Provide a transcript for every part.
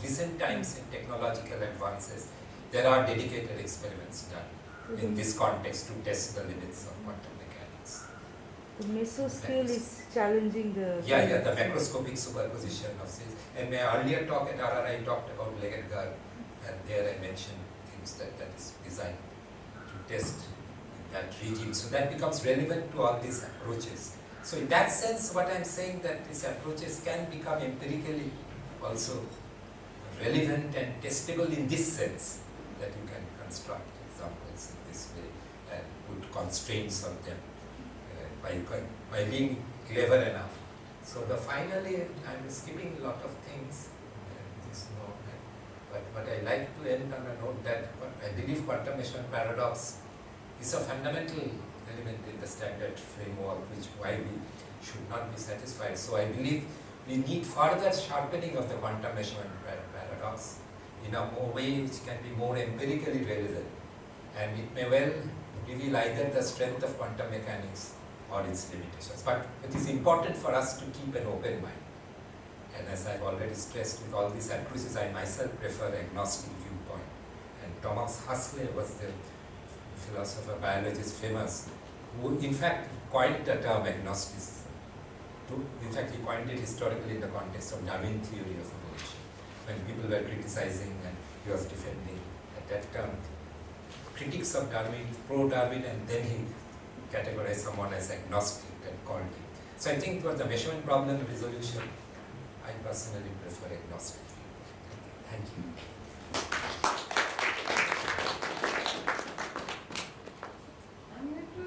recent times in technological advances, there are dedicated experiments done in this context to test the limits of quantum mechanics. The mesoscale is challenging the... The macroscopic superposition of things. And my earlier talk at RR, I talked about Leggettgard, and there I mentioned things that is designed to test in that regime. So that becomes relevant to all these approaches. So in that sense, what I'm saying that these approaches can become empirically also relevant and testable in this sense, that you can construct examples in this way and put constraints on them by being clever enough. So finally, I'm skipping a lot of things, but I like to end on a note that I believe quantum measurement paradox is a fundamental element in the standard framework, which why we should not be satisfied. So I believe we need further sharpening of the quantum measurement paradox in a way which can be more empirically relevant, and it may well reveal either the strength of quantum mechanics or its limitations. But it is important for us to keep an open mind. And as I've already stressed, with all these approaches, I myself prefer agnostic viewpoint. And Thomas Huxley was the philosopher, biologist, famous, who in fact coined the term agnosticism. In fact, he coined it historically in the context of Darwin theory of evolution. When people were criticizing and he was defending at that term, critics of Darwin, pro-Darwin, and then he categorized someone as agnostic and called him. So I think for the measurement problem resolution, I personally prefer agnostic. Thank you. I'm going to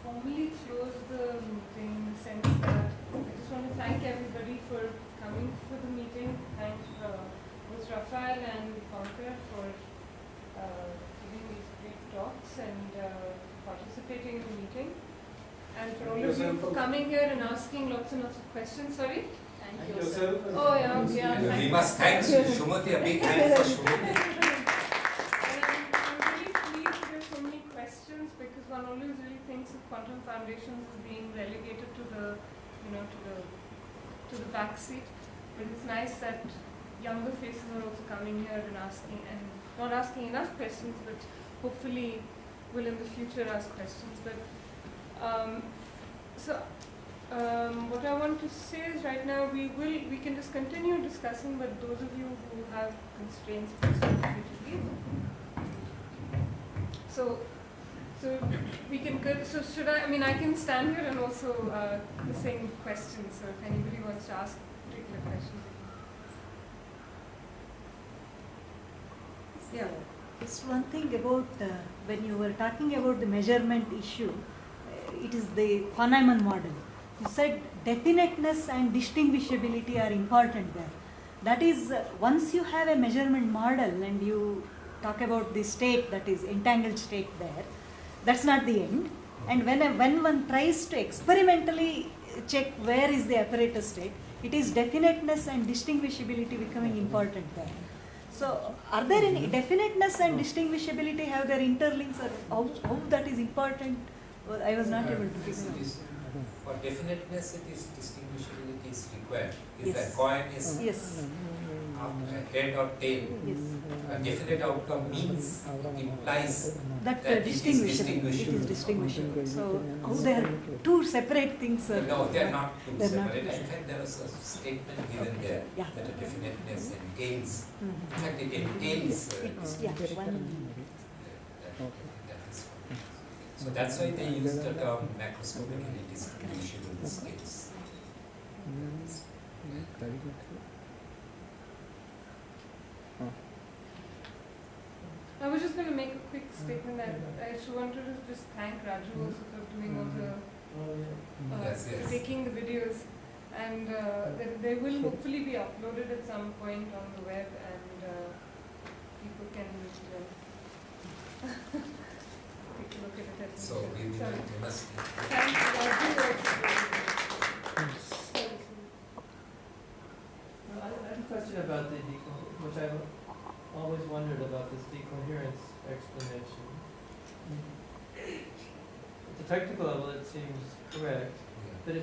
formally close the meeting in the sense that I just want to thank everybody for coming for the meeting. Thank both Rafael and Conker for giving these great talks and participating in the meeting. And for all of you for coming here and asking lots and lots of questions. Sorry? Thank yourself. Oh, yeah. We must thank Shumati, a big hand for Shumati. I'm really pleased to get so many questions because one always really thinks of quantum foundations as being relegated to the, to the back seat. But it's nice that younger faces are also coming here and asking, and not asking enough questions, but hopefully will in the future ask questions. But what I want to say is right now we can just continue discussing, but those of you who have constraints, please feel free to leave. So we can go. So should I can stand here and also the same questions. So if anybody wants to ask particular questions. Yeah. Just one thing about when you were talking about the measurement issue, it is the von Neumann model. You said definiteness and distinguishability are important there. That is, once you have a measurement model and you talk about the state, that is entangled state there, that's not the end. And when one tries to experimentally check where is the apparatus state, it is definiteness and distinguishability becoming important there. So, are there any definiteness and distinguishability, have their interlinks, or how that is important? Well, I was not able to figure out. For definiteness, it is distinguishability is required. If Yes. the coin is Yes. head or tail, Yes. a definite outcome means, implies That it is distinguishable. It is distinguishable. So, how they are two separate things? No, they are not two They're not separate. two In fact, there was a statement given there Yeah. that a definiteness entails. Mhm. In fact, it entails. Yeah, one. So that's why they use the term macroscopically distinguishable states. I was just going to make a quick statement that I just wanted to just thank Raju also for doing all the Yes, yes. for taking the videos, and they will hopefully be uploaded at some point on the web, and people can take a look at it. So we must. Thank you, Raju. I have a question about which I've always wondered about this decoherence explanation. At the technical level, it seems correct, but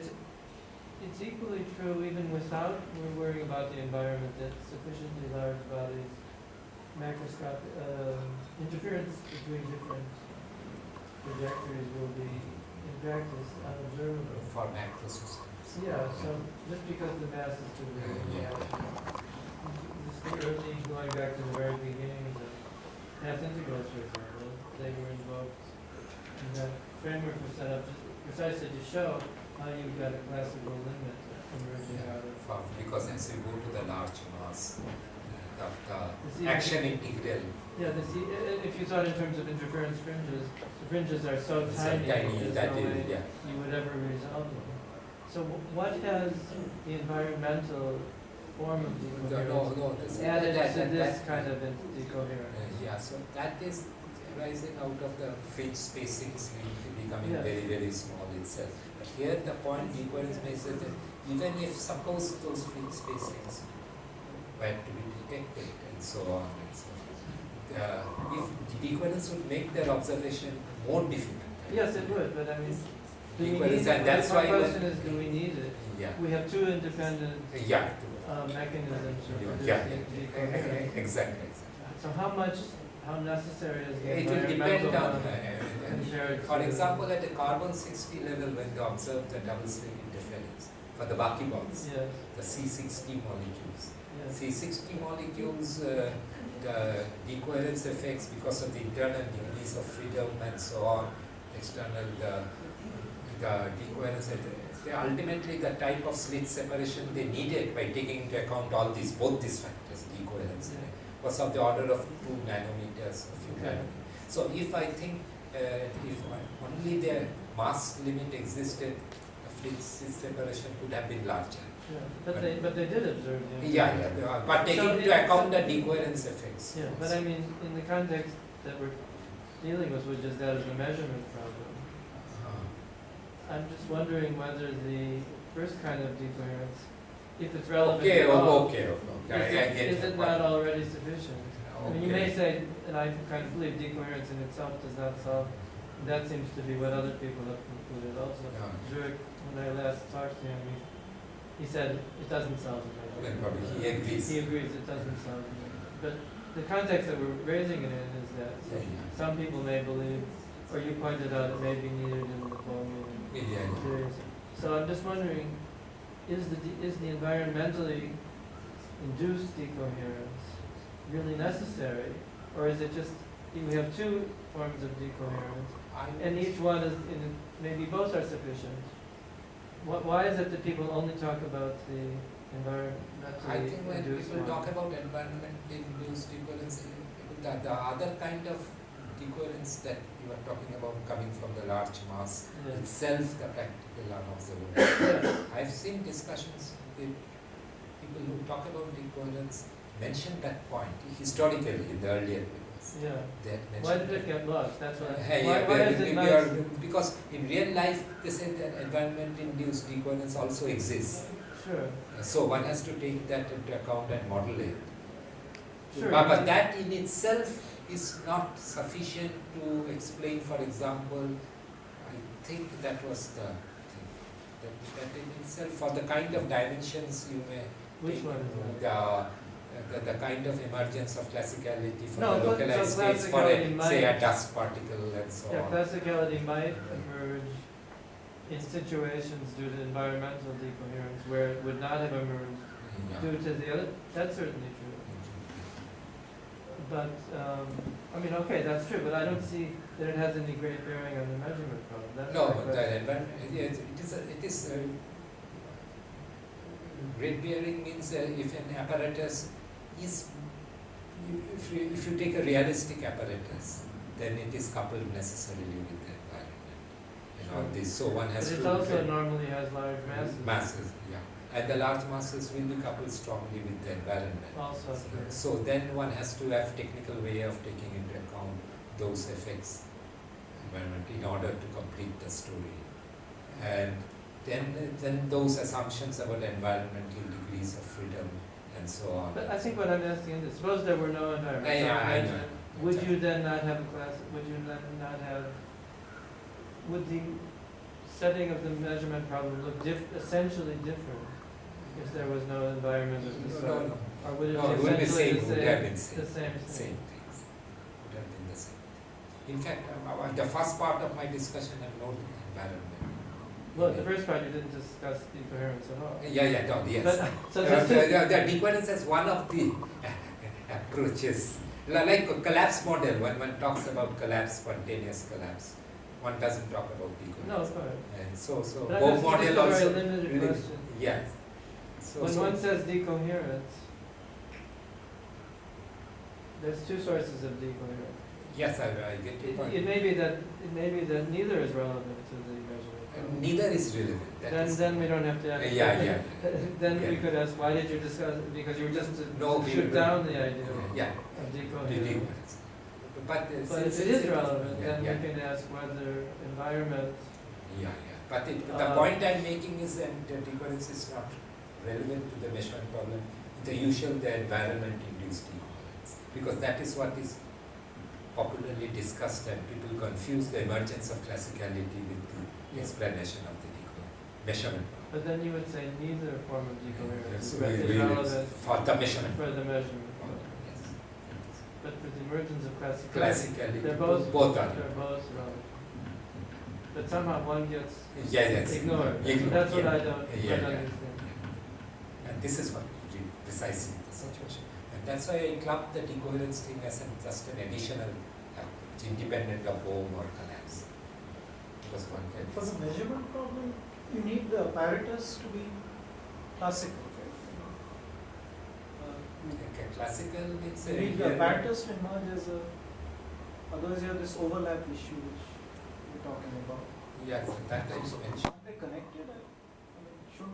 it's equally true even without we're worrying about the environment that sufficiently large bodies, macroscopic interference between different trajectories will be in practice unobservable. For macro systems. Yeah, so just because the mass is too big, Yeah. just the early, going back to the very beginnings of math integrals, for example, they were invoked, and that framework was set up just precisely to show how you got a classical limit emerging out of. Because as you go to the large mass, See, the action integral Yeah, if you thought in terms of interference fringes, the fringes are so is tiny, there's that no is, way yeah. you would ever resolve them. So what has the environmental form of decoherence added to this kind of decoherence? Yeah, so that is arising out of the fringe spacings becoming Yes. very, very small itself. But here the point decoherence makes it that even if suppose those fringe spacings were to be detected and so on and so on, if decoherence would make their observation more difficult. Yes, it would, but I mean, do we need Decoherence, it? and that's My why question is, do we need it? Yeah. We have two independent Yeah. mechanisms for Yeah. producing decoherence. Exactly. So how necessary is the It will depend environmental on, one compared for to- example, at the carbon 60 level, when they observe the double slit interference for the buckyballs, Yes, the C60 molecules. yes. C60 molecules, the decoherence effects because of the internal degrees of freedom and so on, external, the decoherence, they ultimately the type of slit separation they needed by taking into account all these, both these factors, decoherence, was of the order of 2 nanometers, a few Okay. nanometers. So if I think, if only the mass limit existed, the slit separation could have been larger. Yeah, but they did observe the Yeah, but taking So into it- account the decoherence effects. Yeah, but I mean, in the context that we're dealing with, which is that of the measurement problem, I'm just wondering whether the first kind of decoherence, if it's relevant Okay, at all, okay. is it not already sufficient? I mean, you may Okay. say, and I kind of believe decoherence in itself does not solve, that seems to be what other people have concluded also. Yeah. Zurich, when I last talked to him, he said it doesn't solve the Then measurement. probably he agrees. He agrees it doesn't solve the measurement. But the context that we're raising it in is that some people may believe, or you pointed out, it may be needed in the Bohmian Yeah. series. So I'm just wondering, is the environmentally induced decoherence really necessary, or is it just we have two forms of decoherence, and each one is maybe both are sufficient? Why is it that people only talk about the I think environmentally when induced people one? talk about environment-induced decoherence, the other kind of decoherence that you are talking about coming from the large mass Yeah. itself, the practical unobservable. Yeah. I've seen discussions with people who talk about decoherence mention that point historically in the earlier papers. Yeah. They had mentioned Why did it that. get lost? That's what. Hey, Why yeah, is it we nice? are, because in real life they say that environment-induced decoherence also exists. Sure. So one has to take that into account and model it. Sure. But that in itself is not sufficient to explain, for example, I think that was the thing. That in itself, for the kind of dimensions you may Which take, one is that? the kind of emergence of classicality for No, the but- localized so states for classicality say a might- dust particle and so Yeah, on. classicality might emerge in situations due to environmental decoherence where it would not have emerged Yeah. due to the other. That's certainly true. But I mean, okay, that's true. But I don't see that it has any great bearing on the measurement problem. That's No, my but question. the environment, it is great bearing means if an apparatus is, if you take a realistic apparatus, then it is coupled necessarily with the environment. And all Sure. this, so one has But to it also look at normally has large masses. masses, yeah. And the large masses will be coupled strongly with the environment. Also true. So then one has to have technical way of taking into account those effects environment in order to complete the story. And then those assumptions about environmental degrees of freedom and so on. But I think what I'm asking is, suppose there were no environment. Yeah, I know. Would you then not have a class? Would you then not have? Would the setting of the measurement problem look essentially different if there was no environment of the No, sort? no. Or would it No, be it would be essentially same, the would same? have been same. The same thing. Same things. Would have been the same. In fact, the first part of my discussion had no environment. Well, the first part you didn't discuss decoherence at all. Yeah, no, yes. But, so this is, The decoherence is one of the approaches. Like a collapse model, when one talks about collapse, spontaneous collapse, one doesn't talk about decoherence. no, of course. And so But Bohr that's model just a also. very limited really- question. Yes. So, When one says decoherence, there's two sources of decoherence. yes, I get your point. It may be that neither is relevant to the measurement. Neither is relevant. That is- Then we don't have to ask. Yeah. Then we Yeah. could ask, why did you discuss it? Because you were just to No, we shoot will- down the idea Yeah, of the decoherence. decoherence. But, But since if it is relevant, yeah, then yeah. we can ask whether environment, Yeah. But the point I'm making is that the decoherence is not relevant to the measurement problem. The usual, the environment-induced decoherence, because that is what is popularly discussed, and people confuse the emergence of classicality with the explanation of the measurement problem. but then you would say neither form of decoherence So is we relevant for the measurement for the measurement. Yes. But for the emergence of classicality, Classicality, they're both are. they're both relevant. But somehow one gets Yes. ignored. Ignored, That's what yeah. I don't Yeah, quite yeah. understand. And this is what precisely the situation. And that's why I clubbed the decoherence thing as just an additional approach, independent of Bohm or collapse. Because one can. For the measurement problem, you need the apparatus to be classical. Okay, classical means You need the apparatus to emerge as a, otherwise you have this overlap issue which we're talking about. Yes, that I mentioned. Aren't they connected? I mean, should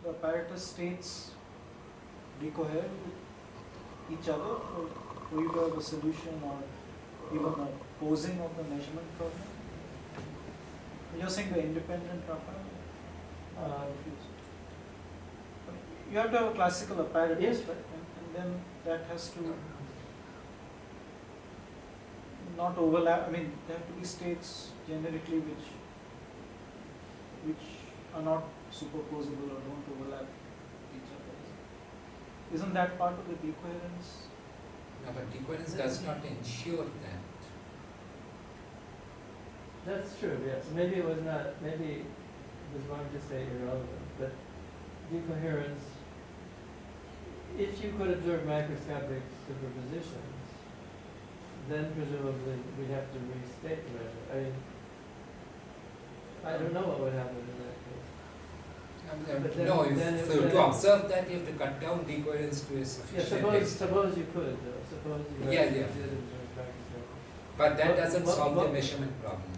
the apparatus states decohere with each other for you to have a solution or even a posing of the measurement problem? You're saying the independent, Rafael? You have to have a classical apparatus, Yes. right? And then that has to not overlap. I mean, there have to be states generically which are not superposable or don't overlap each other. Isn't that part of the decoherence? No, but decoherence does not ensure that. That's true, yes. Maybe it was not, maybe it was wrong to say irrelevant, but decoherence, if you could observe macroscopic superpositions, then presumably we'd have to restate the measure. I don't know what would happen in that case. But then- No, then it- so then- to observe that you have to cut down decoherence to a Yeah, sufficient extent. suppose you could, though. Suppose you Yeah, actually yeah. did observe macroscopic. But that What- doesn't what- solve the what- measurement problem.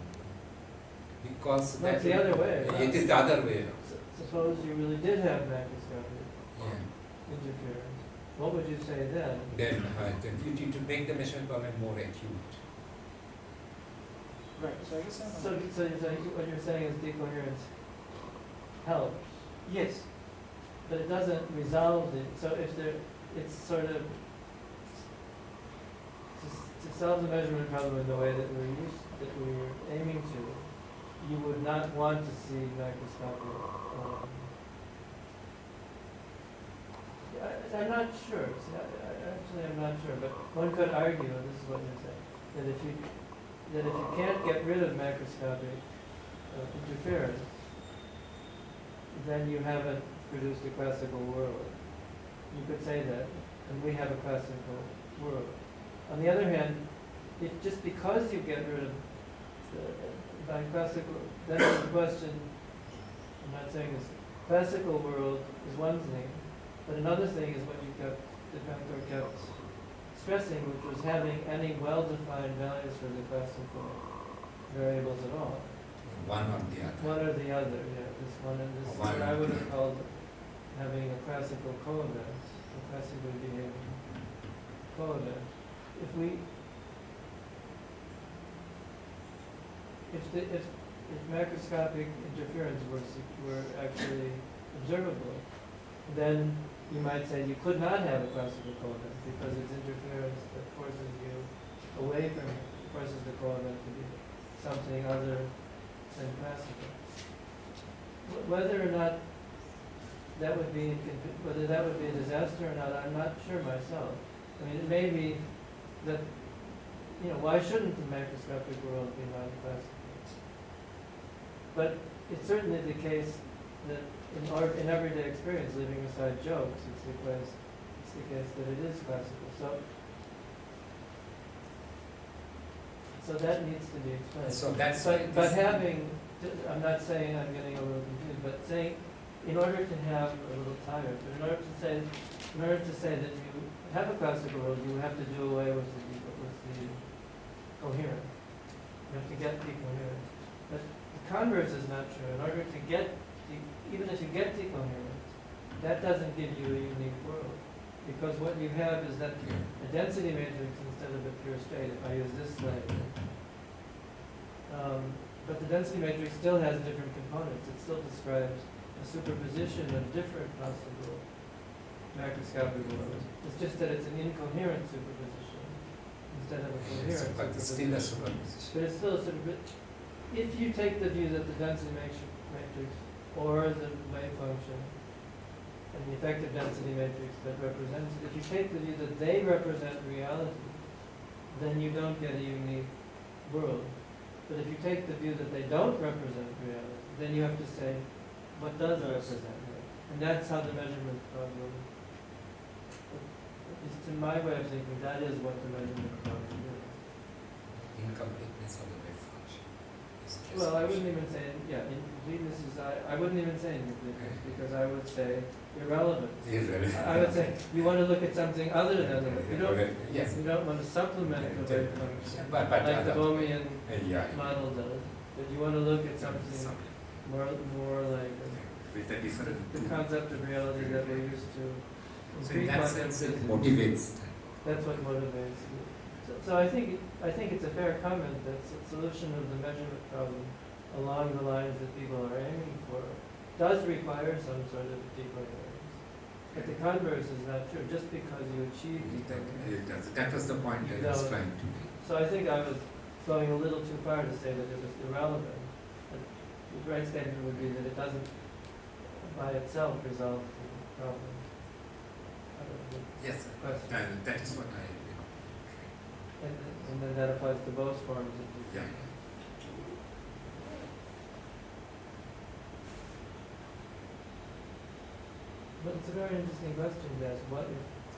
Because No, it's the other way around. It is the other way around. Suppose you really did have macroscopic Yeah. interference. What would you say then? Then you need to make the measurement problem more acute. Right. So I guess So what you're saying is decoherence helps, yes. but it doesn't resolve it. So if there, it's sort of to solve the measurement problem in the way that we're aiming to, you would not want to see macroscopic. I'm not sure. See, actually, I'm not sure. But one could argue, and this is what you're saying, that if you can't get rid of macroscopic interference, then you haven't produced a classical world. You could say that, and we have a classical world. On the other hand, if just because you get rid of by classical, then the question, I'm not saying this, classical world is one thing, but another thing is what you kept stressing, which was having any well-defined values for the classical variables at all. One or the other. One or the other, yeah. This one and this, One what or I would the have called having a classical coevent, a classically behaving coevent. If macroscopic interference were actually observable, then you might say you could not have a classical coevent because it's interference that forces you away from it, forces the coevent to be something other than classical. Whether or not that would be whether that would be a disaster or not, I'm not sure myself. I mean, it may be that, why shouldn't the macroscopic world be non-classical? But it's certainly the case that in everyday experience, leaving aside jokes, it's the case that it is classical. So that needs to be explained. So that's but having, I'm not saying I'm getting a little confused, but saying, in order to have a little tired, but in order to say that you have a classical world, you have to do away with the coherent. You have to get decoherent. But the converse is not true. In order to get, even if you get decoherent, that doesn't give you a unique world. Because what you have is that a density matrix instead of a pure state, if I use this language. But the density matrix still has different components. It still describes a superposition of different possible macroscopic worlds. It's just that it's an incoherent superposition instead of a coherent but it's still a superposition. But it's still a superposition. If you take the view that the density matrix or the wave function and the effective density matrix that represents it, if you take the view that they represent reality, then you don't get a unique world. But if you take the view that they don't represent reality, then you have to say, what does represent it? And that's how the measurement problem, at least in my way of thinking, that is what the measurement problem is. Incompleteness of the wave function. Well, I wouldn't even say, incompleteness is, I wouldn't even say incompleteness, because I would say irrelevance. I would say you want to look at something other than it. You don't want to supplement the wave function but like the Bohmian yeah. model does. But you want to look at something more like With a different the concept of reality that we're used to. So in that sense, it motivates. That's what motivates you. So I think it's a fair comment that the solution of the measurement problem along the lines that people are aiming for does require some sort of decoherence. But the converse is not true. Just because you achieve decoherence. It does. That was the point I was trying to make. So I think I was going a little too far to say that it was irrelevant. The right statement would be that it doesn't by itself resolve the problem. Yes, Question. and that is what I, And then that applies to both forms of yeah. But it's a very interesting question to ask. What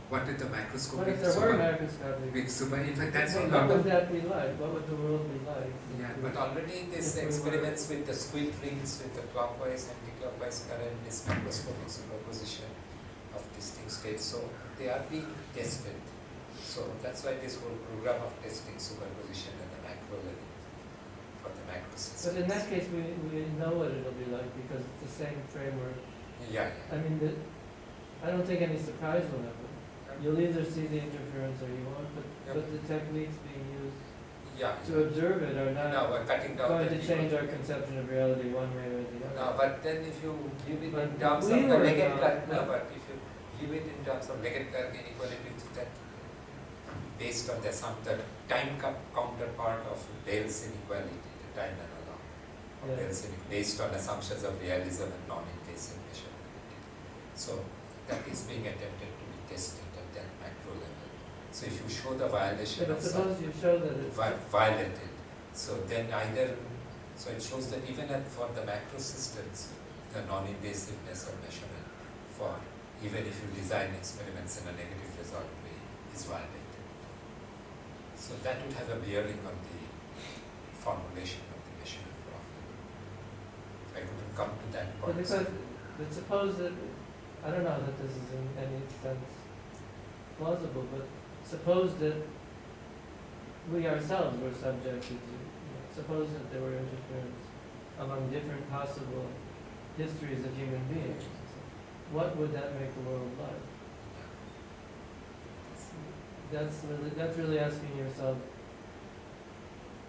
What is the if macroscopic there were macroscopic? big super? In fact, that's What what would that be like? What would the world be like? Yeah, but already these experiments with the squid rings, with the clockwise and anti-clockwise current, this macroscopic superposition of distinct states, so they are being tested. So that's why this whole program of testing superposition at the macro level for the macro systems. But in that case, we know what it'll be like because it's the same framework. Yeah. I mean, I don't think any surprise will happen. You'll either see the interference or you won't, but the techniques being used to observe it are not we're cutting down going the to change our conception of reality one way or the other. No, but then if you give it But in terms we of the were Leggett not- but if you give it in terms of Leggett inequality, that based on the time counterpart of Dale's inequality, the time analog, Yeah. based on assumptions of realism and non-invasive measurability. So that is being attempted to be tested at that macro level. So if you show the violation But of suppose you show that it's violated, so then so it shows that even for the macro systems, the non-invasiveness of measurement for even if you design experiments in a negative result way is violated. So that would have a bearing on the formulation of the measurement problem. I couldn't come to that But point. but suppose that, I don't know that this is in any sense plausible, but suppose that we ourselves were subjected to, suppose that there were interference among different possible histories of human beings. What would that make the world like? That's really asking yourself,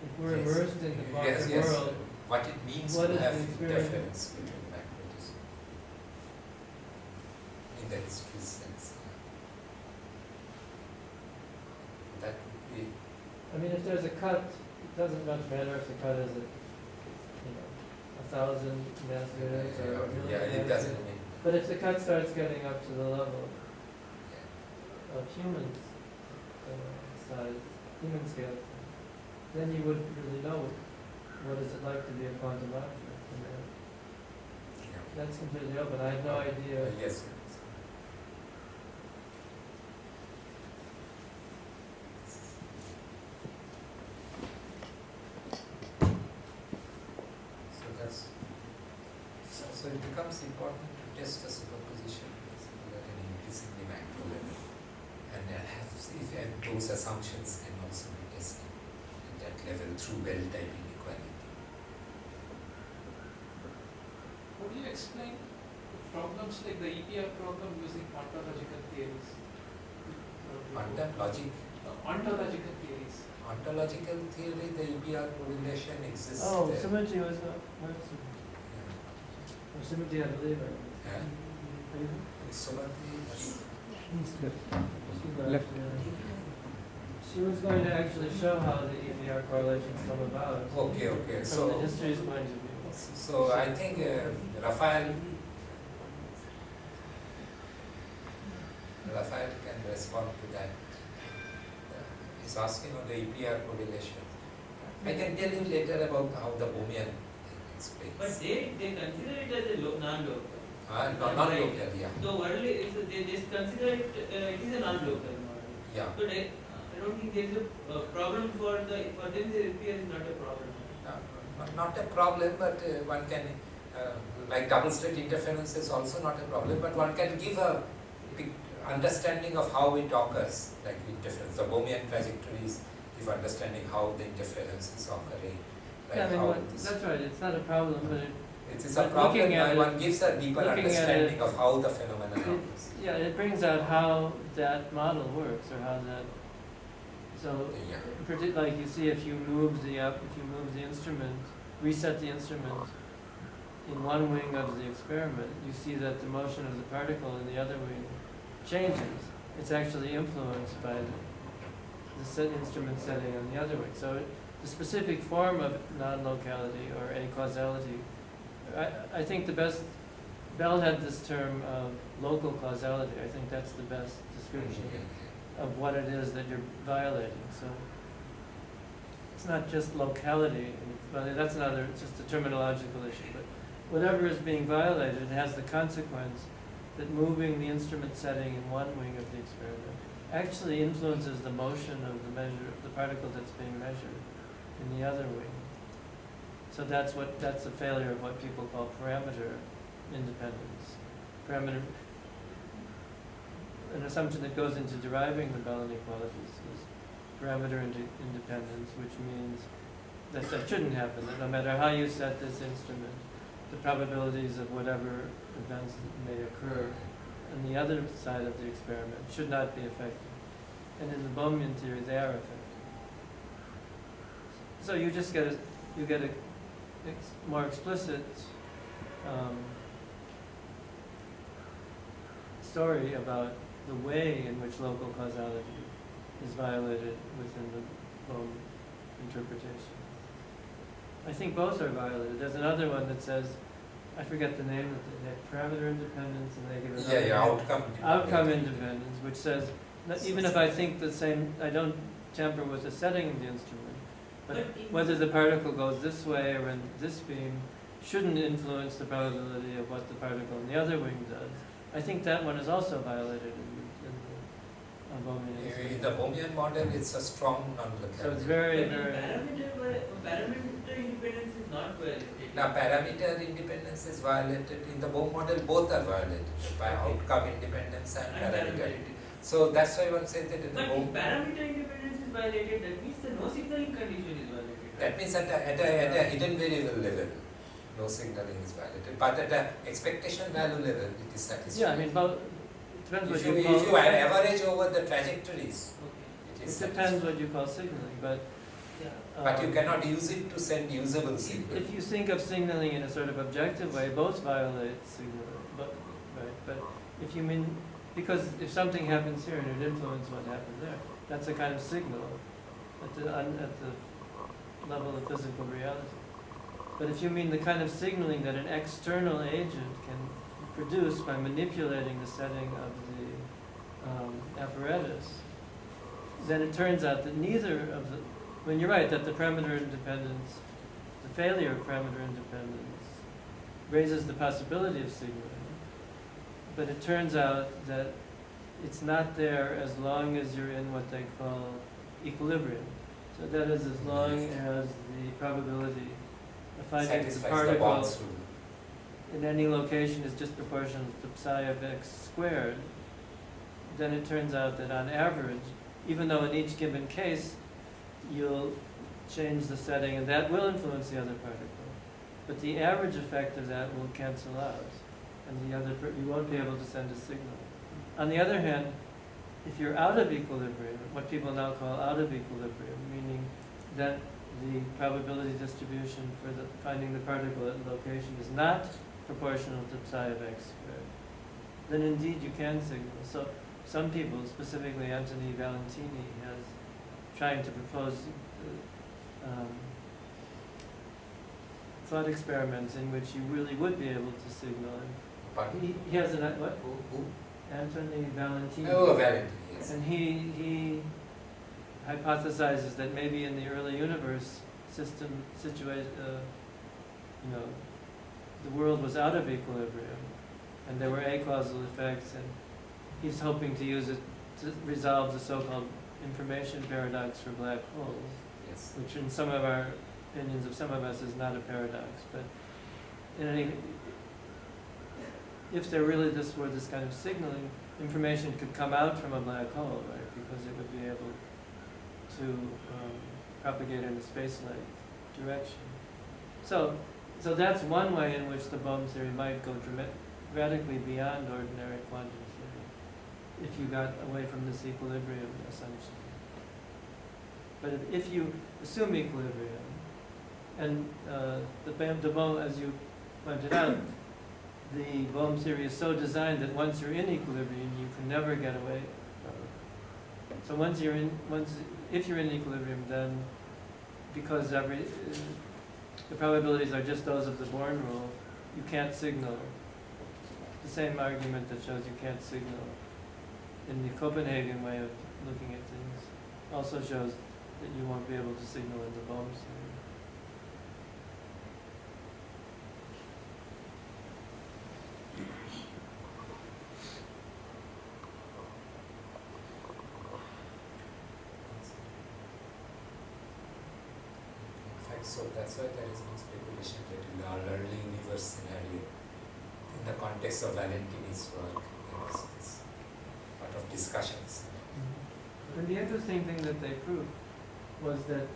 if we're Yes. immersed in the quantum Yes. world, What it means What to is the have experience? interference between macros in the history sense. That would be I mean, if there's a cut, it doesn't much matter if the cut is a 1,000 mass units or a million Yeah, it mass doesn't units. mean. But if the cut starts getting up to the level of humans size, human scale, then you would really know what is it like to be a quantum object. And that's completely open. I have no idea. Yes. So that's so it becomes important to test the superposition at an increasingly macro level, and those assumptions can also be tested at that level through well-typing equality. How do you explain problems like the EPR problem using ontological theories? Quantum logic, Ontological theories. ontological theory, the EPR correlation exists. Oh, there. symmetry was not. Or symmetry, I believe. Yeah. Symmetry. Left. She was going to actually show how the EPR correlations come about. Okay, okay. From So, the history's point of view. so I think Rafael can respond to that. He's asking on the EPR correlation. I can tell you later about how the Bohmian explains. But they consider it as a non-local. Non-local, yeah. So worldly, they just consider it is a non-local model. Yeah. But I don't think there is a problem for them. The EPR is not a problem. Not a problem, but one can, like double-slit interference is also not a problem, but one can give a understanding of how it occurs, like interference. The Bohmian trajectories give understanding how the interference is occurring. Like Yeah, I mean, how that's right. It's not a problem, but it's but a problem looking at and one gives a deeper looking at understanding it- of how the phenomenon occurs. yeah, it brings out how that model works, or how that. So, Yeah. like you see, if you move the instrument, reset the instrument in one wing of the experiment, you see that the motion of the particle in the other wing changes. It's actually influenced by the instrument setting on the other wing. So the specific form of non-locality or acausality, I think the best, Bell had this term of local causality. I think that's the best description of what it is that you're violating. So it's not just locality, but that's another, it's just a terminological issue. But whatever is being violated has the consequence that moving the instrument setting in one wing of the experiment actually influences the motion of the particle that's being measured in the other wing. So that's the failure of what people call parameter independence. An assumption that goes into deriving the Bell inequalities is parameter independence, which means that shouldn't happen, that no matter how you set this instrument, the probabilities of whatever events that may occur on the other side of the experiment should not be affected. And in the Bohmian theory, they are affected. So you just get a more explicit story about the way in which local causality is violated within the Bohm interpretation. I think both are violated. There's another one that says, I forget the name, that they have parameter independence, and they give another name. Outcome independence, which says, that even if I think the same, I don't tamper with the setting of the instrument, but whether the particle goes this way or in this beam shouldn't influence the probability of what the particle in the other wing does. I think that one is also violated in the Bohmian. In the Bohmian model, it's a strong non-locality. So it's very, But very. parameter independence is not violated. Now, parameter independence is violated. In the Bohm model, both are violated by outcome independence and parameter independence. So that's why one says that in the But Bohm. if parameter independence is violated, that means the no signaling condition is violated. That means at a hidden variable level, no signaling is violated. But at an expectation value level, it is satisfied. Yeah, I mean, both. Depends what If you you call. average over the trajectories, Okay. it is It depends what you call signaling, but. But you cannot use it to send usable signal. If you think of signaling in a sort of objective way, both violate signaling. But if you mean, because if something happens here and it influences what happened there, that's a kind of signal at the level of physical reality. But if you mean the kind of signaling that an external agent can produce by manipulating the setting of the apparatus, then it turns out that neither of the, when you're right, that the parameter independence, the failure of parameter independence raises the possibility of signaling, but it turns out that it's not there as long as you're in what they call equilibrium. So that is, as long as the probability of finding the Satisfies the particle Bombs rule. in any location is just proportional to psi of x squared, then it turns out that on average, even though in each given case you'll change the setting and that will influence the other particle, but the average effect of that will cancel out, and the other you won't be able to send a signal. On the other hand, if you're out of equilibrium, what people now call out of equilibrium, meaning that the probability distribution for finding the particle at location is not proportional to psi of x squared, then indeed you can signal. So some people, specifically Anthony Valentini, has trying to propose thought experiments in which you really would be able to signal. Pardon? He has an what? Who? Anthony Valentini. Oh, Valentini, yes. And he hypothesizes that maybe in the early universe system situation, the world was out of equilibrium, and there were acausal effects, and he's hoping to use it to resolve the so-called information paradox for black holes, Yes. which in some of our opinions of some of us is not a paradox, but in any, if there really were this kind of signaling, information could come out from a black hole, right? Because it would be able to propagate in a space-like direction. So that's one way in which the Bohm theory might go radically beyond ordinary quantum theory, if you got away from this equilibrium assumption. But if you assume equilibrium, and the Bohm, as you pointed out, the Bohm theory is so designed that once you're in equilibrium, you can never get away from it. So if you're in equilibrium, then because the probabilities are just those of the Born rule, you can't signal. The same argument that shows you can't signal in the Copenhagen way of looking at things also shows that you won't be able to signal in the Bohm theory. So that's why there is no speculation that in our early universe scenario, in the context of Valentini's work, it's part of discussions. And the interesting thing that they proved was that,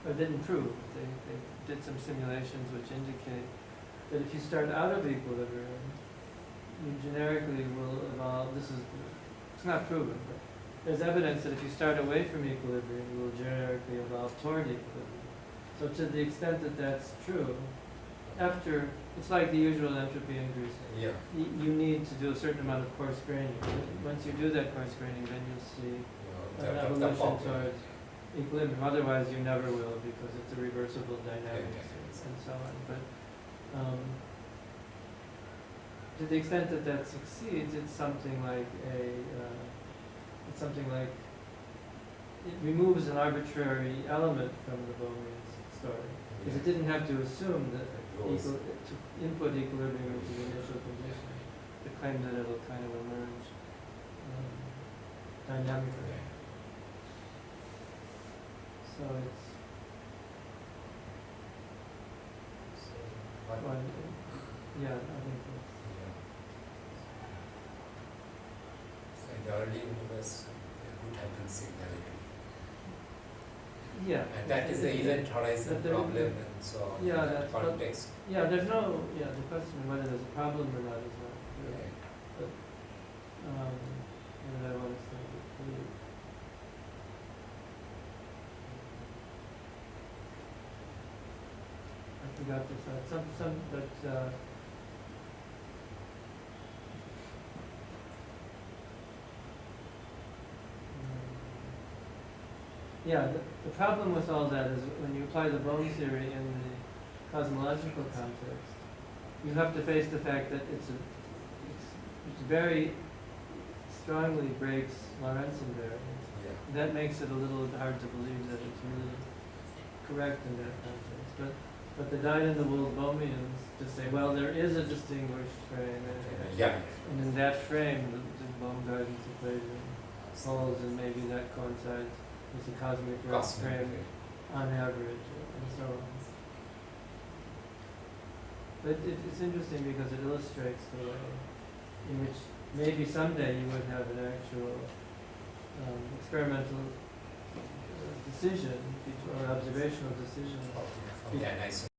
or didn't prove, they did some simulations which indicate that if you start out of equilibrium, you generically will evolve, it's not proven, but there's evidence that if you start away from equilibrium, you will generically evolve toward equilibrium. So to the extent that that's true, it's like the usual entropy increase. Yeah. You need to do a certain amount of coarse graining. Once you do that coarse graining, then you'll see an evolution towards equilibrium. Otherwise, you never will, because it's a reversible dynamics and so on. But to the extent that that succeeds, it's something like it removes an arbitrary element from the Bohmian story, because it didn't have to assume that to input equilibrium into the initial condition to claim that it'll kind of emerge dynamically. So it's one, yeah, I think that's, So in the early universe, it would have been signaling. yeah. And that is the event horizon But there- problem and so on. Yeah, in that that's what- context. Yeah, the question of whether there's a problem or not is not clear. Yeah. But, what did I want to say? I forgot this, yeah, the problem with all that is when you apply the Bohm theory in the cosmological context, you have to face the fact that it's very strongly breaks Lorentz invariance. Yeah. That makes it a little hard to believe that it's really correct in that context. But the dyed-in-the-wool Bohmians just say, well, there is a distinguished frame, Yeah. and in that frame, the Bohm-Gardens equation holds, and maybe that coincides with the cosmic rest frame on average, and so on. But it's interesting because it illustrates the way in which maybe someday you would have an actual experimental decision or observational decision Yeah, nice.